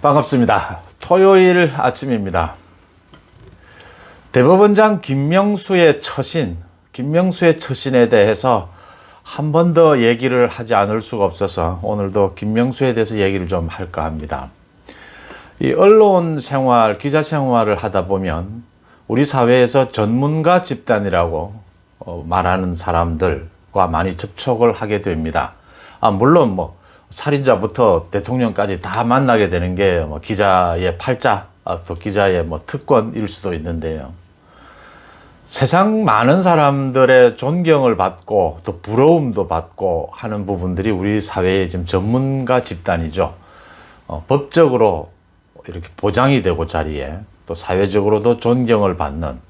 반갑습니다. 토요일 아침입니다. 대법원장 김명수의 처신에 대해서 한 번 더 얘기를 하지 않을 수가 없어서 오늘도 김명수에 대해서 얘기를 좀 할까 합니다. 이 언론 생활, 기자 생활을 하다 보면 우리 사회에서 전문가 집단이라고 말하는 사람들과 많이 접촉을 하게 됩니다. 물론 살인자부터 대통령까지 다 만나게 되는 게 기자의 팔자, 또 기자의 특권일 수도 있는데요. 세상 많은 사람들의 존경을 받고 또 부러움도 받고 하는 부분들이 우리 사회의 지금 전문가 집단이죠. 법적으로 이렇게 보장이 되고 자리에 또 사회적으로도 존경을 받는,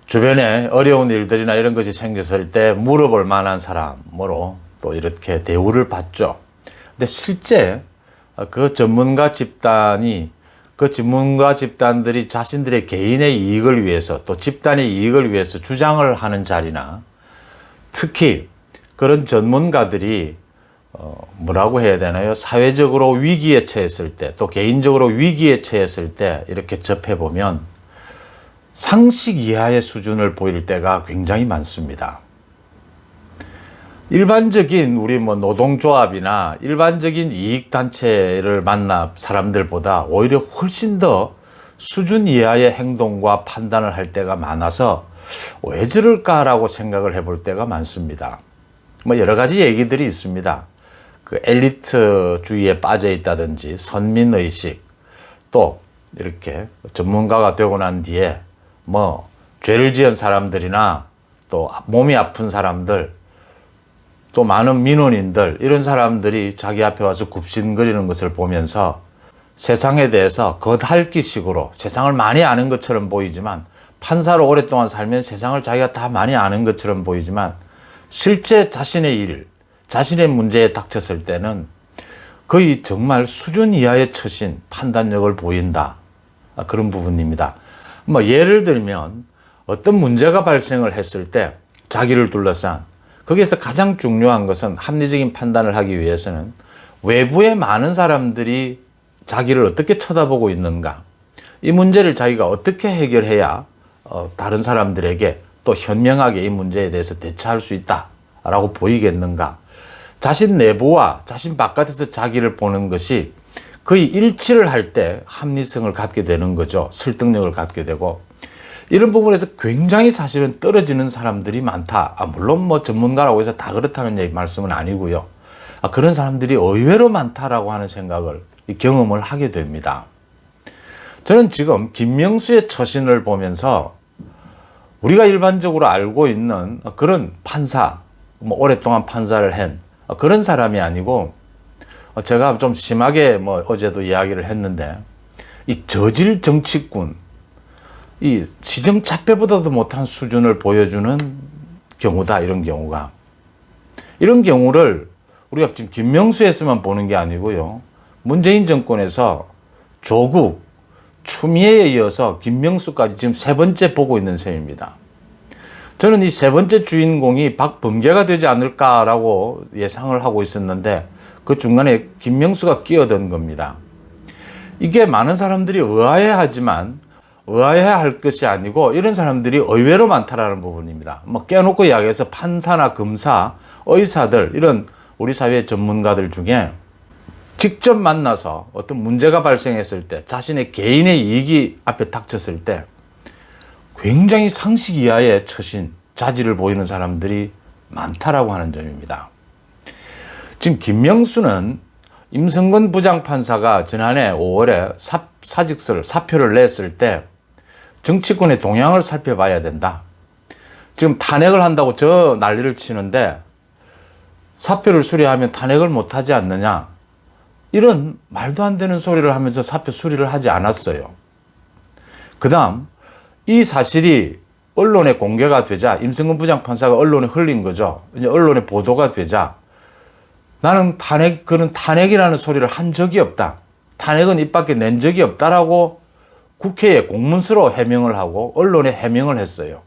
주변에 어려운 일들이나 이런 것이 생겼을 때 물어볼 만한 사람으로 또 이렇게 대우를 받죠. 근데 실제 그 전문가 집단들이 자신들의 개인의 이익을 위해서 또 집단의 이익을 위해서 주장을 하는 자리나, 특히 그런 전문가들이 뭐라고 해야 되나요? 사회적으로 위기에 처했을 때, 또 개인적으로 위기에 처했을 때 이렇게 접해보면 상식 이하의 수준을 보일 때가 굉장히 많습니다. 일반적인 우리 노동조합이나 일반적인 이익단체를 만나 사람들보다 오히려 훨씬 더 수준 이하의 행동과 판단을 할 때가 많아서 왜 저럴까라고 생각을 해볼 때가 많습니다. 여러 가지 얘기들이 있습니다. 그 엘리트주의에 빠져 있다든지 선민의식, 또 이렇게 전문가가 되고 난 뒤에 죄를 지은 사람들이나 또 몸이 아픈 사람들, 또 많은 민원인들, 이런 사람들이 자기 앞에 와서 굽신거리는 것을 보면서 세상에 대해서 겉핥기식으로 세상을 많이 아는 것처럼 보이지만, 판사로 오랫동안 살면 세상을 자기가 다 많이 아는 것처럼 보이지만 실제 자신의 일, 자신의 문제에 닥쳤을 때는 거의 정말 수준 이하의 처신, 판단력을 보인다. 그런 부분입니다. 예를 들면 어떤 문제가 발생을 했을 때 자기를 둘러싼, 거기에서 가장 중요한 것은 합리적인 판단을 하기 위해서는 외부의 많은 사람들이 자기를 어떻게 쳐다보고 있는가, 이 문제를 자기가 어떻게 해결해야 다른 사람들에게 또 현명하게 이 문제에 대해서 대처할 수 있다라고 보이겠는가, 자신 내부와 자신 바깥에서 자기를 보는 것이 거의 일치를 할 때 합리성을 갖게 되는 거죠. 설득력을 갖게 되고, 이런 부분에서 굉장히 사실은 떨어지는 사람들이 많다. 물론 전문가라고 해서 다 그렇다는 말씀은 아니고요. 그런 사람들이 의외로 많다라고 하는 생각을, 경험을 하게 됩니다. 저는 지금 김명수의 처신을 보면서 우리가 일반적으로 알고 있는 그런 판사, 오랫동안 판사를 한 그런 사람이 아니고, 제가 좀 심하게 어제도 이야기를 했는데, 이 저질 정치꾼, 이 시정착배보다도 못한 수준을 보여주는 경우다. 이런 경우를 우리가 지금 김명수에서만 보는 게 아니고요, 문재인 정권에서 조국, 추미애에 이어서 김명수까지 지금 세 번째 보고 있는 셈입니다. 저는 이 세 번째 주인공이 박범계가 되지 않을까라고 예상을 하고 있었는데, 그 중간에 김명수가 끼어든 겁니다. 이게 많은 사람들이 의아해할 것이 아니고, 이런 사람들이 의외로 많다라는 부분입니다. 깨놓고 이야기해서 판사나 검사, 의사들, 이런 우리 사회의 전문가들 중에 직접 만나서 어떤 문제가 발생했을 때, 자신의 개인의 이익이 앞에 닥쳤을 때 굉장히 상식 이하의 처신, 자질을 보이는 사람들이 많다라고 하는 점입니다. 지금 김명수는 임성근 부장판사가 지난해 5월에 사표를 냈을 때 정치권의 동향을 살펴봐야 된다. 지금 탄핵을 한다고 저 난리를 치는데 사표를 수리하면 탄핵을 못하지 않느냐, 이런 말도 안 되는 소리를 하면서 사표 수리를 하지 않았어요. 그 다음 이 사실이 언론에 공개가 되자, 임성근 부장판사가 언론에 흘린 거죠. 이제 언론에 보도가 되자, 나는 그런 탄핵이라는 소리를 한 적이 없다, 탄핵은 입 밖에 낸 적이 없다라고 국회에 공문서로 해명을 하고 언론에 해명을 했어요.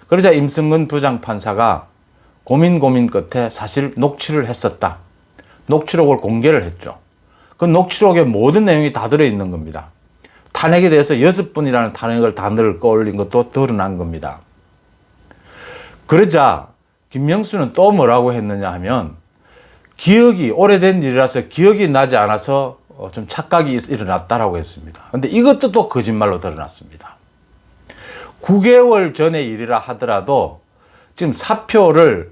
그러자 임성근 부장판사가 고민 끝에 사실 녹취를 했었다, 녹취록을 공개를 했죠. 그 녹취록에 모든 내용이 다 들어있는 겁니다. 탄핵에 대해서 6분이라는 탄핵을 단어를 꺼올린 것도 드러난 겁니다. 그러자 김명수는 또 뭐라고 했느냐 하면 기억이 오래된 일이라서 기억이 나지 않아서 좀 착각이 일어났다라고 했습니다. 근데 이것도 또 거짓말로 드러났습니다. 9개월 전의 일이라 하더라도 지금 사표를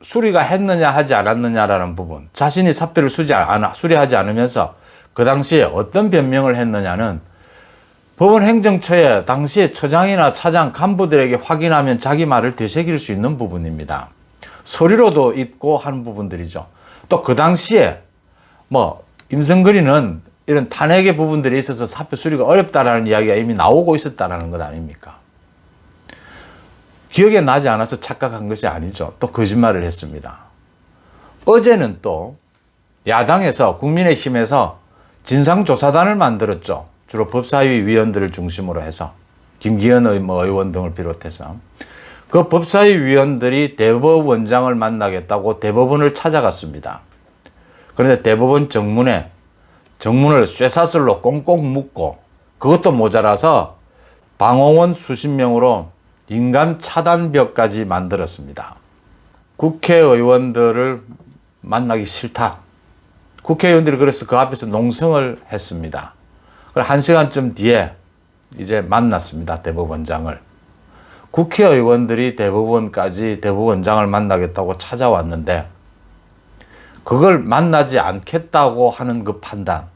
수리가 했느냐 하지 않았느냐라는 부분, 자신이 사표를 수리하지 않으면서 그 당시에 어떤 변명을 했느냐는 법원 행정처에 당시에 처장이나 차장 간부들에게 확인하면 자기 말을 되새길 수 있는 부분입니다. 서류로도 있고 하는 부분들이죠. 또 그 당시에 임성근이는 이런 탄핵의 부분들이 있어서 사표 수리가 어렵다라는 이야기가 이미 나오고 있었다라는 것 아닙니까? 기억에 나지 않아서 착각한 것이 아니죠. 또 거짓말을 했습니다. 어제는 또 야당에서 국민의힘에서 진상조사단을 만들었죠. 주로 법사위 위원들을 중심으로 해서 김기현 의원 등을 비롯해서 그 법사위 위원들이 대법원장을 만나겠다고 대법원을 찾아갔습니다. 그런데 대법원 정문을 쇠사슬로 꽁꽁 묶고 그것도 모자라서 방호원 수십 명으로 인간 차단벽까지 만들었습니다. 국회의원들을 만나기 싫다. 국회의원들이 그래서 그 앞에서 농성을 했습니다. 1시간쯤 뒤에 이제 만났습니다. 대법원장을. 국회의원들이 대법원장을 만나겠다고 찾아왔는데 그걸 만나지 않겠다고 하는 그 판단,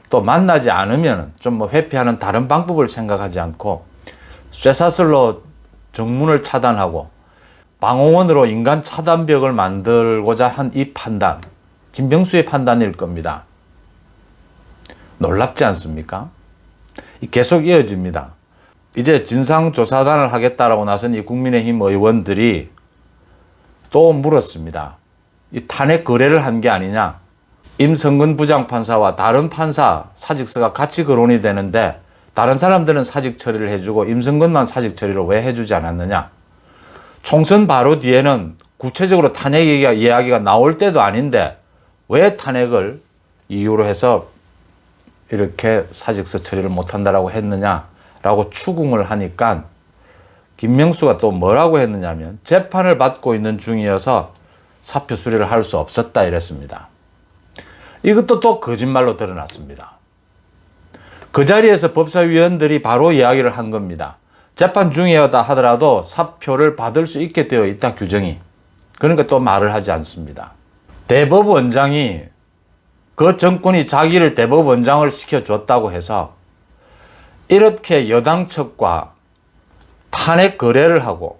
또 만나지 않으면 좀 회피하는 다른 방법을 생각하지 않고 쇠사슬로 정문을 차단하고 방호원으로 인간 차단벽을 만들고자 한 이 판단, 김병수의 판단일 겁니다. 놀랍지 않습니까? 계속 이어집니다. 이제 진상조사단을 하겠다라고 나선 이 국민의힘 의원들이 또 물었습니다. 이 탄핵 거래를 한 게 아니냐? 임성근 부장판사와 다른 판사 사직서가 같이 거론이 되는데 다른 사람들은 사직 처리를 해주고 임성근만 사직 처리를 왜 해주지 않았느냐? 총선 바로 뒤에는 구체적으로 탄핵 이야기가 나올 때도 아닌데 왜 탄핵을 이유로 해서 이렇게 사직서 처리를 못한다라고 했느냐라고 추궁을 하니까 김명수가 또 뭐라고 했느냐면 재판을 받고 있는 중이어서 사표 수리를 할 수 없었다 이랬습니다. 이것도 또 거짓말로 드러났습니다. 그 자리에서 법사위원들이 바로 이야기를 한 겁니다. 재판 중이었다 하더라도 사표를 받을 수 있게 되어 있다 규정이. 그러니까 또 말을 하지 않습니다. 대법원장이 그 정권이 자기를 대법원장을 시켜줬다고 해서 이렇게 여당 측과 탄핵 거래를 하고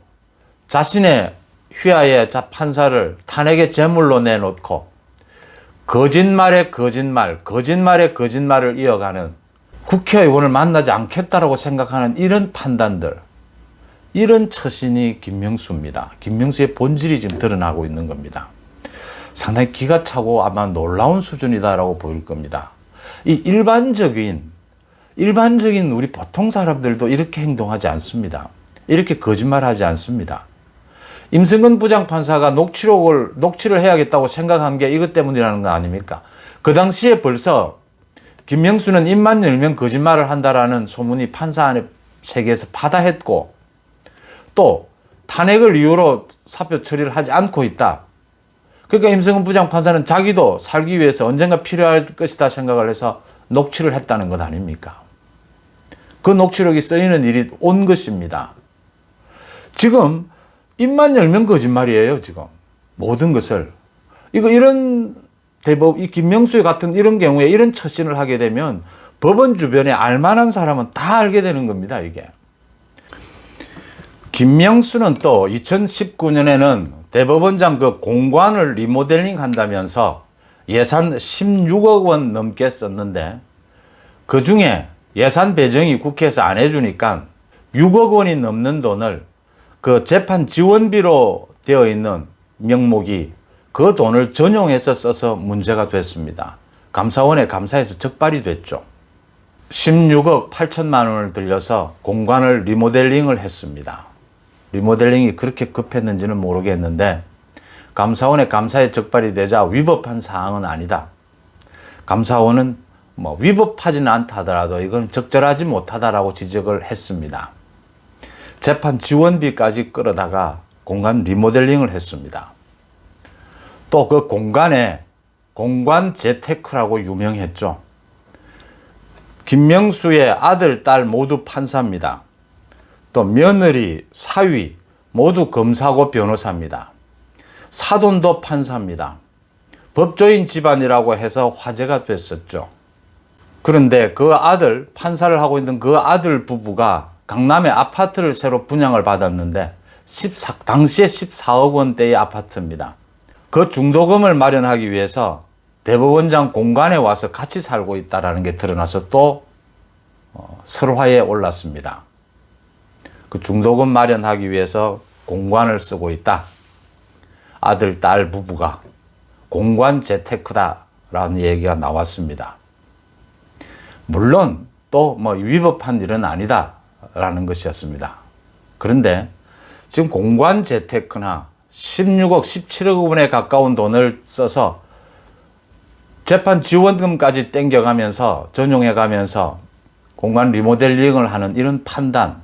자신의 휘하의 판사를 탄핵의 제물로 내놓고 거짓말에 거짓말을 이어가는 국회의원을 만나지 않겠다라고 생각하는 이런 판단들, 이런 처신이 김명수입니다. 김명수의 본질이 지금 드러나고 있는 겁니다. 상당히 기가 차고 아마 놀라운 수준이다라고 보일 겁니다. 이 일반적인 우리 보통 사람들도 이렇게 행동하지 않습니다. 이렇게 거짓말하지 않습니다. 임성근 부장판사가 녹취를 해야겠다고 생각한 게 이것 때문이라는 거 아닙니까? 그 당시에 벌써 김명수는 입만 열면 거짓말을 한다라는 소문이 판사 세계에서 파다했고 또 탄핵을 이유로 사표 처리를 하지 않고 있다. 그러니까 임성근 부장판사는 자기도 살기 위해서 언젠가 필요할 것이다 생각을 해서 녹취를 했다는 것 아닙니까? 그 녹취록이 쓰이는 일이 온 것입니다. 지금 입만 열면 거짓말이에요, 지금. 모든 것을. 이런 이 김명수 같은 이런 경우에 이런 처신을 하게 되면 법원 주변에 알만한 사람은 다 알게 되는 겁니다, 이게. 김명수는 또 2019년에는 대법원장 그 공관을 리모델링 한다면서 예산 16억 원 넘게 썼는데 그 중에 예산 배정이 국회에서 안 해주니까 6억 원이 넘는 돈을 그 재판 지원비로 되어 있는 명목이 그 돈을 전용해서 써서 문제가 됐습니다. 감사원에 감사해서 적발이 됐죠. 16억 8천만 원을 들여서 공관을 리모델링을 했습니다. 리모델링이 그렇게 급했는지는 모르겠는데 감사원에 감사에 적발이 되자 위법한 사항은 아니다. 감사원은 위법하지는 않다 하더라도 이건 적절하지 못하다라고 지적을 했습니다. 재판 지원비까지 끌어다가 공간 리모델링을 했습니다. 또 그 공간에 공관 재테크라고 유명했죠. 김명수의 아들, 딸 모두 판사입니다. 또 며느리, 사위 모두 검사고 변호사입니다. 사돈도 판사입니다. 법조인 집안이라고 해서 화제가 됐었죠. 그런데 그 아들, 판사를 하고 있는 그 아들 부부가 강남에 아파트를 새로 분양을 받았는데 당시에 14억 원대의 아파트입니다. 그 중도금을 마련하기 위해서 대법원장 공간에 와서 같이 살고 있다는 게 드러나서 또 설화에 올랐습니다. 그 중도금 마련하기 위해서 공간을 쓰고 있다. 아들, 딸 부부가 공관 재테크다라는 얘기가 나왔습니다. 물론 또 위법한 일은 아니다라는 것이었습니다. 그런데 지금 공관 재테크나 16억, 17억 원에 가까운 돈을 써서 재판 지원금까지 땡겨가면서 전용해가면서 공간 리모델링을 하는 이런 판단,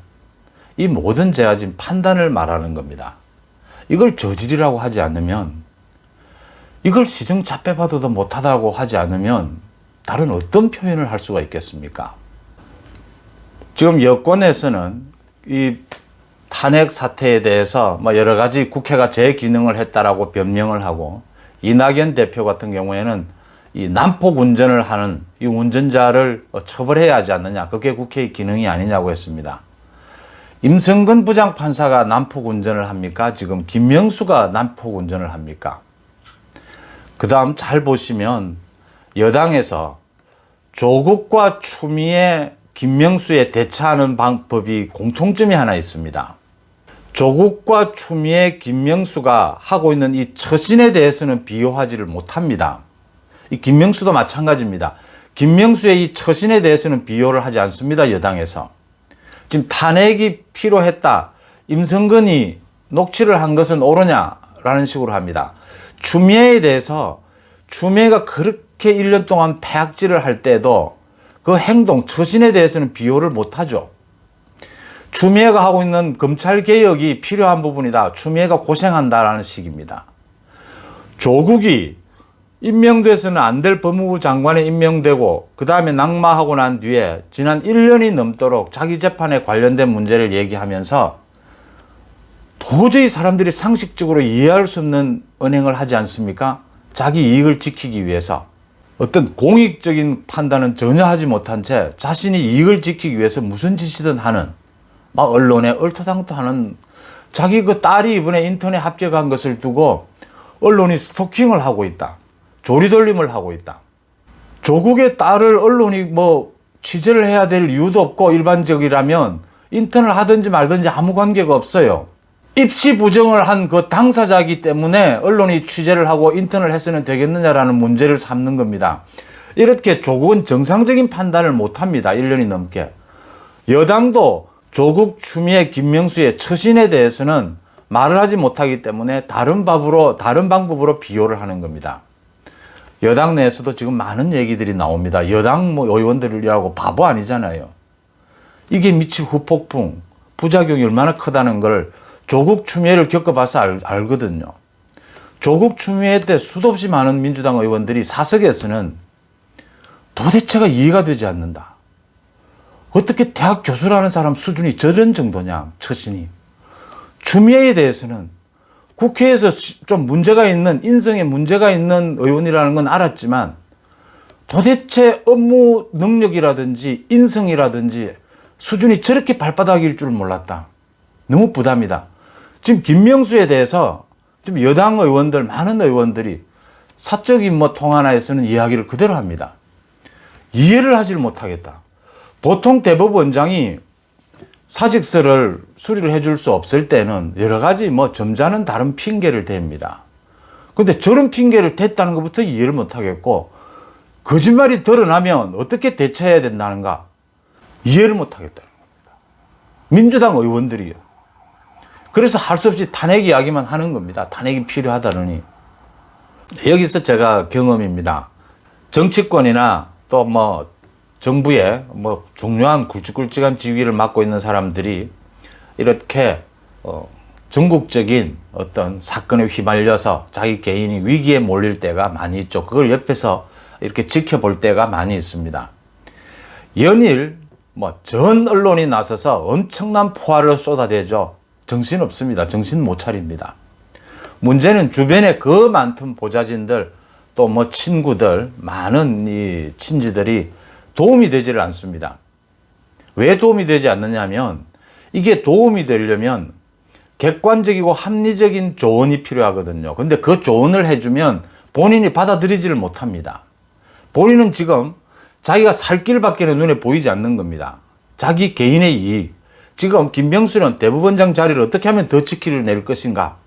이 모든 제가 지금 판단을 말하는 겁니다. 이걸 저질이라고 하지 않으면, 이걸 시정잡배봐도 못하다고 하지 않으면 다른 어떤 표현을 할 수가 있겠습니까? 지금 여권에서는 이 탄핵 사태에 대해서 여러 가지 국회가 제 기능을 했다라고 변명을 하고, 이낙연 대표 같은 경우에는 이 난폭 운전을 하는 이 운전자를 처벌해야 하지 않느냐, 그게 국회의 기능이 아니냐고 했습니다. 임성근 부장판사가 난폭 운전을 합니까? 지금 김명수가 난폭 운전을 합니까? 그 다음 잘 보시면 여당에서 조국과 추미애, 김명수에 대처하는 방법이 공통점이 하나 있습니다. 조국과 추미애, 김명수가 하고 있는 이 처신에 대해서는 비호하지를 못합니다. 이 김명수도 마찬가지입니다. 김명수의 이 처신에 대해서는 비호를 하지 않습니다. 여당에서. 지금 탄핵이 필요했다. 임성근이 녹취를 한 것은 옳으냐라는 식으로 합니다. 추미애에 대해서 추미애가 그렇게 1년 동안 폐악질을 할 때도 그 행동, 처신에 대해서는 비호를 못하죠. 추미애가 하고 있는 검찰개혁이 필요한 부분이다. 추미애가 고생한다라는 식입니다. 조국이 임명돼서는 안 될 법무부 장관에 임명되고 그 다음에 낙마하고 난 뒤에 지난 1년이 넘도록 자기 재판에 관련된 문제를 얘기하면서 도저히 사람들이 상식적으로 이해할 수 없는 언행을 하지 않습니까? 자기 이익을 지키기 위해서. 어떤 공익적인 판단은 전혀 하지 못한 채 자신이 이익을 지키기 위해서 무슨 짓이든 하는, 막 언론에 얼토당토하는, 자기 그 딸이 이번에 인턴에 합격한 것을 두고 언론이 스토킹을 하고 있다. 조리돌림을 하고 있다. 조국의 딸을 언론이 취재를 해야 될 이유도 없고 일반적이라면 인턴을 하든지 말든지 아무 관계가 없어요. 입시 부정을 한 그 당사자이기 때문에 언론이 취재를 하고 인턴을 했으면 되겠느냐라는 문제를 삼는 겁니다. 이렇게 조국은 정상적인 판단을 못합니다. 1년이 넘게. 여당도 조국, 추미애, 김명수의 처신에 대해서는 말을 하지 못하기 때문에 다른 방법으로 비호를 하는 겁니다. 여당 내에서도 지금 많은 얘기들이 나옵니다. 여당 의원들이라고 바보 아니잖아요. 이게 미칠 후폭풍, 부작용이 얼마나 크다는 걸 조국, 추미애를 겪어봐서 알거든요. 조국, 추미애 때 수도 없이 많은 민주당 의원들이 사석에서는 도대체가 이해가 되지 않는다. 어떻게 대학 교수라는 사람 수준이 저런 정도냐, 처신이. 추미애에 대해서는 국회에서 좀 문제가 있는, 인성에 문제가 있는 의원이라는 건 알았지만 도대체 업무 능력이라든지 인성이라든지 수준이 저렇게 발바닥일 줄 몰랐다. 너무 부담이다. 지금 김명수에 대해서 지금 여당 의원들, 많은 의원들이 사적인 통화나에서는 이야기를 그대로 합니다. 이해를 하지를 못하겠다. 보통 대법원장이 사직서를 수리를 해줄 수 없을 때는 여러 가지 점잖은 다른 핑계를 댑니다. 그런데 저런 핑계를 댔다는 것부터 이해를 못하겠고, 거짓말이 드러나면 어떻게 대처해야 된다는가 이해를 못하겠다는 겁니다. 민주당 의원들이요. 그래서 할 수 없이 탄핵 이야기만 하는 겁니다. 탄핵이 필요하다느니. 여기서 제가 경험입니다. 정치권이나 또 뭐 정부의 뭐 중요한 굵직굵직한 지위를 맡고 있는 사람들이 이렇게 전국적인 어떤 사건에 휘말려서 자기 개인이 위기에 몰릴 때가 많이 있죠. 그걸 옆에서 이렇게 지켜볼 때가 많이 있습니다. 연일 뭐 전 언론이 나서서 엄청난 포화를 쏟아대죠. 정신 없습니다. 정신 못 차립니다. 문제는 주변에 그 많던 보좌진들 또 뭐 친구들 많은 이 친지들이 도움이 되지를 않습니다. 왜 도움이 되지 않느냐면 이게 도움이 되려면 객관적이고 합리적인 조언이 필요하거든요. 근데 그 조언을 해주면 본인이 받아들이지를 못합니다. 본인은 지금 자기가 살 길밖에 눈에 보이지 않는 겁니다. 자기 개인의 이익. 지금 김병수는 대법원장 자리를 어떻게 하면 더 지키를 낼 것인가?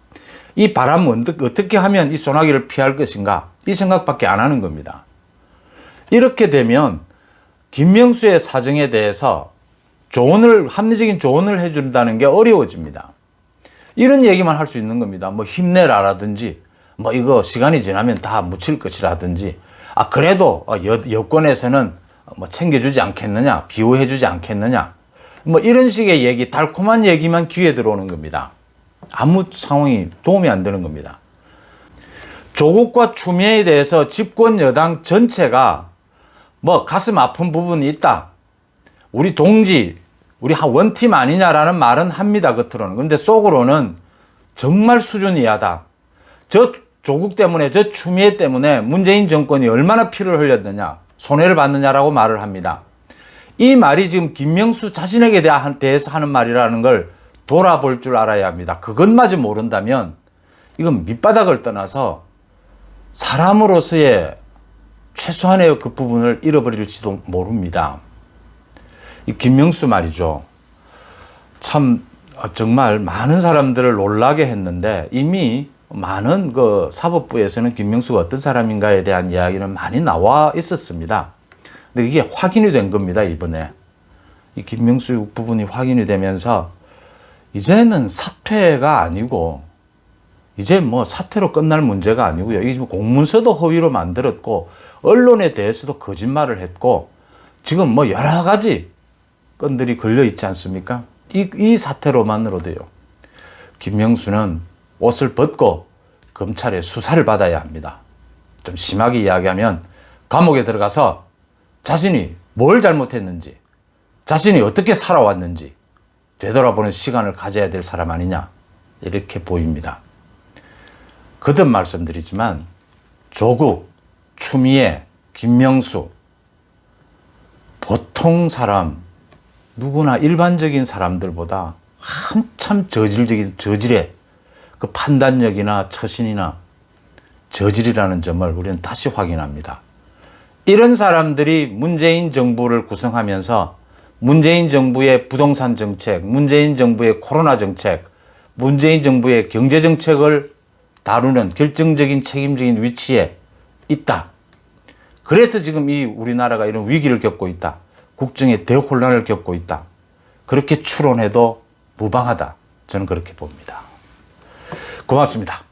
이 바람은 어떻게 하면 이 소나기를 피할 것인가? 이 생각밖에 안 하는 겁니다. 이렇게 되면 김명수의 사정에 대해서 합리적인 조언을 해준다는 게 어려워집니다. 이런 얘기만 할 수 있는 겁니다. 뭐 힘내라라든지, 뭐 이거 시간이 지나면 다 묻힐 것이라든지, 그래도 여권에서는 뭐 챙겨주지 않겠느냐, 비호해주지 않겠느냐, 뭐 이런 식의 얘기, 달콤한 얘기만 귀에 들어오는 겁니다. 아무 상황이 도움이 안 되는 겁니다. 조국과 추미애에 대해서 집권 여당 전체가 뭐 가슴 아픈 부분이 있다. 우리 동지, 우리 원팀 아니냐라는 말은 합니다. 겉으로는. 근데 속으로는 정말 수준 이하다. 저 조국 때문에, 저 추미애 때문에 문재인 정권이 얼마나 피를 흘렸느냐, 손해를 받느냐라고 말을 합니다. 이 말이 지금 김명수 자신에게 대해서 하는 말이라는 걸 돌아볼 줄 알아야 합니다. 그것마저 모른다면 이건 밑바닥을 떠나서 사람으로서의 최소한의 그 부분을 잃어버릴지도 모릅니다. 이 김명수 말이죠. 참 정말 많은 사람들을 놀라게 했는데 이미 많은 그 사법부에서는 김명수가 어떤 사람인가에 대한 이야기는 많이 나와 있었습니다. 근데 이게 확인이 된 겁니다, 이번에. 이 김명수 부분이 확인이 되면서 이제는 사퇴가 아니고 이제 뭐 사퇴로 끝날 문제가 아니고요. 이게 공문서도 허위로 만들었고 언론에 대해서도 거짓말을 했고 지금 뭐 여러 가지 건들이 걸려 있지 않습니까? 이 사태로만으로도요. 김명수는 옷을 벗고 검찰의 수사를 받아야 합니다. 좀 심하게 이야기하면 감옥에 들어가서 자신이 뭘 잘못했는지, 자신이 어떻게 살아왔는지 되돌아보는 시간을 가져야 될 사람 아니냐, 이렇게 보입니다. 거듭 말씀드리지만 조국, 추미애, 김명수 보통 사람, 누구나 일반적인 사람들보다 한참 저질의 그 판단력이나 처신이나 저질이라는 점을 우리는 다시 확인합니다. 이런 사람들이 문재인 정부를 구성하면서 문재인 정부의 부동산 정책, 문재인 정부의 코로나 정책, 문재인 정부의 경제 정책을 다루는 결정적인 책임적인 위치에 있다. 그래서 지금 이 우리나라가 이런 위기를 겪고 있다. 국정의 대혼란을 겪고 있다. 그렇게 추론해도 무방하다. 저는 그렇게 봅니다. 고맙습니다.